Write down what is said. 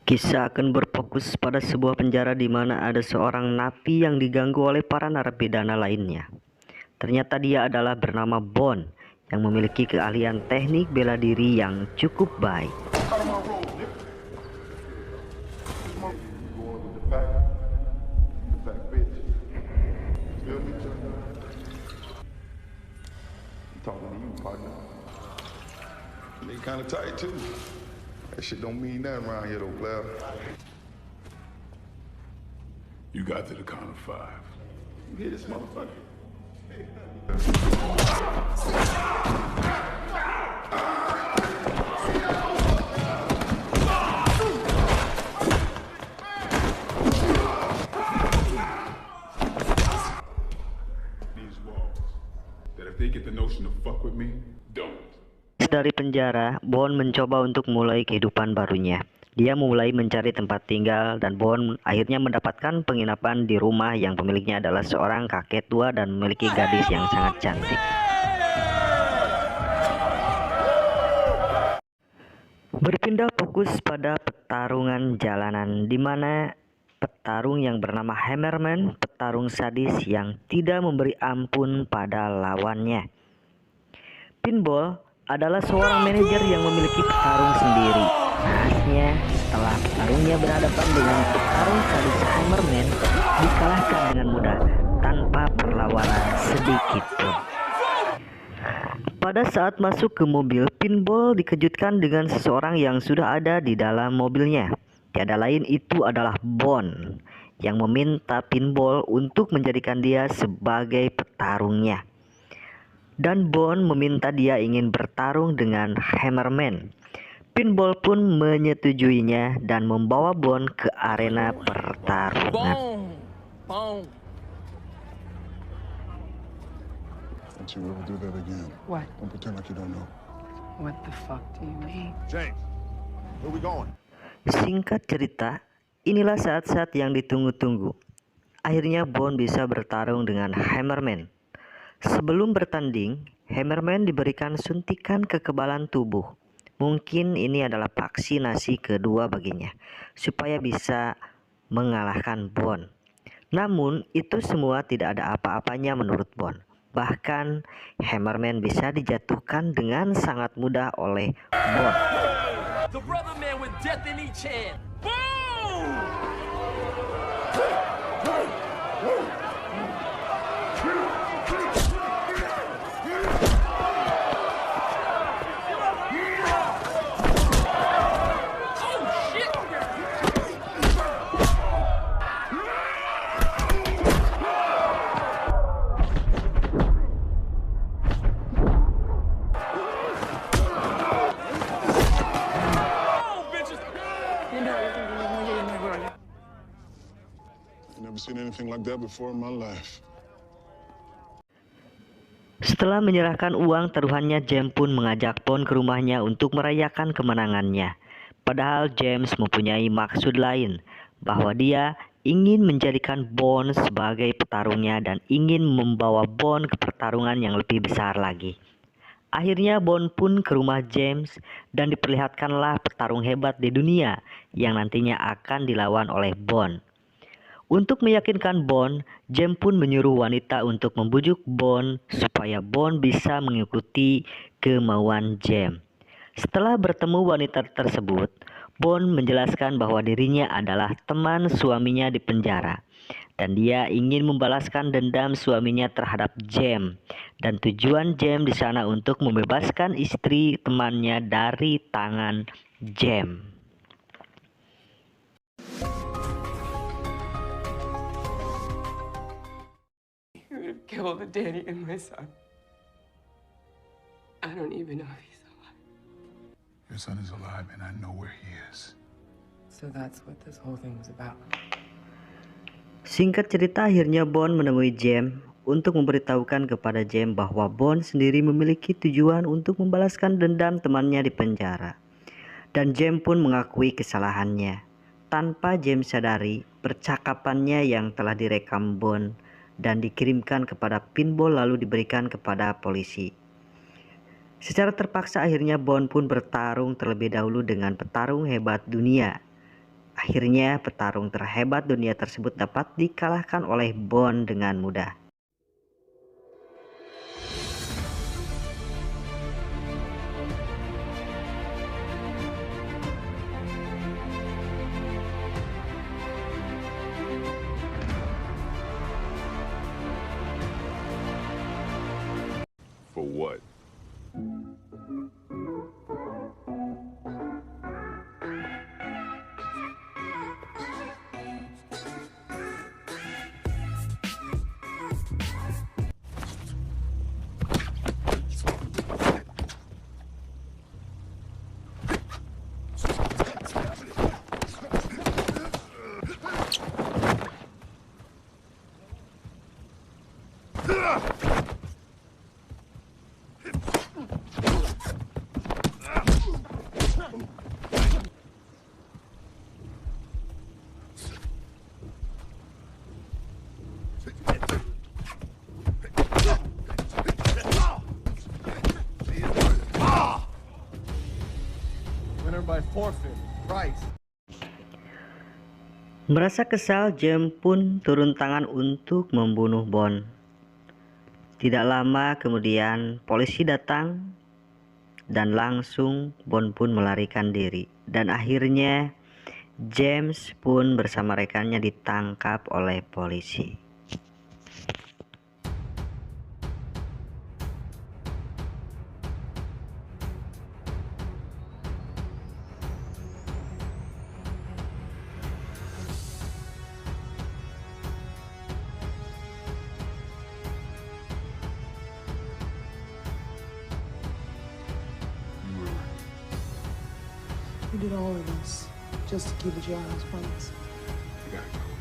Kisah akan berfokus pada sebuah penjara di mana ada seorang napi yang diganggu oleh para narapidana lainnya. Ternyata dia adalah bernama Bond yang memiliki keahlian teknik bela diri yang cukup baik. They kind of tight too. That shit don't mean nothing around here though, player. You got to the count of 5. You hear this motherfucker? These walls. That if they get the notion to fuck with me, don't. Dari penjara, Bond mencoba untuk mulai kehidupan barunya. Dia mulai mencari tempat tinggal dan Bond akhirnya mendapatkan penginapan di rumah yang pemiliknya adalah seorang kakek tua dan memiliki gadis yang sangat cantik. Berpindah fokus pada pertarungan jalanan di mana petarung yang bernama Hammerman, petarung sadis yang tidak memberi ampun pada lawannya. Pinball adalah seorang manajer yang memiliki petarung sendiri. Nahasnya, setelah petarungnya berhadapan dengan petarung sadis Hammerman, dikalahkan dengan mudah tanpa perlawanan sedikit pun. Pada saat masuk ke mobil, Pinball dikejutkan dengan seseorang yang sudah ada di dalam mobilnya. Tiada lain itu adalah Bond yang meminta Pinball untuk menjadikan dia sebagai petarungnya. Dan Bond meminta dia ingin bertarung dengan Hammerman. Pinball pun menyetujuinya dan membawa Bond ke arena pertarungan. Don't you ever do that again. What? Don't pretend like you don't know. What the fuck do you mean? James, where we going? Singkat cerita, inilah saat-saat yang ditunggu-tunggu. Akhirnya Bond bisa bertarung dengan Hammerman. Sebelum bertanding, Hammerman diberikan suntikan kekebalan tubuh. Mungkin ini adalah vaksinasi kedua baginya, supaya bisa mengalahkan Bond. Namun, itu semua tidak ada apa-apanya menurut Bond. Bahkan, Hammerman bisa dijatuhkan dengan sangat mudah oleh Bond. The brother man with death in each hand. Boom! Never seen anything like that before in my life. Setelah menyerahkan uang taruhannya, James pun mengajak Bond ke rumahnya untuk merayakan kemenangannya. Padahal James mempunyai maksud lain, bahwa dia ingin menjadikan Bond sebagai petarungnya dan ingin membawa Bond ke pertarungan yang lebih besar lagi. Akhirnya Bond pun ke rumah James dan diperlihatkanlah petarung hebat di dunia yang nantinya akan dilawan oleh Bond. Untuk meyakinkan Bond, James pun menyuruh wanita untuk membujuk Bond supaya Bond bisa mengikuti kemauan James. Setelah bertemu wanita tersebut, Bond menjelaskan bahwa dirinya adalah teman suaminya di penjara dan dia ingin membalaskan dendam suaminya terhadap James, dan tujuan James di sana untuk membebaskan istri temannya dari tangan James. Killed Danny and my son. I don't even know if he's alive. Your son is alive and I know where he is. So that's what this whole thing was about. Singkat cerita, akhirnya Bond menemui James untuk memberitahukan kepada James bahwa Bond sendiri memiliki tujuan untuk membalaskan dendam temannya di penjara. Dan James pun mengakui kesalahannya. Tanpa James sadari, percakapannya yang telah direkam Bond dan dikirimkan kepada Pinball lalu diberikan kepada polisi. Secara terpaksa akhirnya Bond pun bertarung terlebih dahulu dengan petarung hebat dunia Akhirnya petarung terhebat dunia tersebut dapat dikalahkan oleh Bond dengan mudah. For what? Winner by forfeit. Price. Merasa kesal, James pun turun tangan untuk membunuh Bond. Tidak lama kemudian polisi datang dan langsung Bond pun melarikan diri. Dan akhirnya James pun bersama rekannya ditangkap oleh polisi. You did all of this just to keep a jailhouse promise. You gotta go.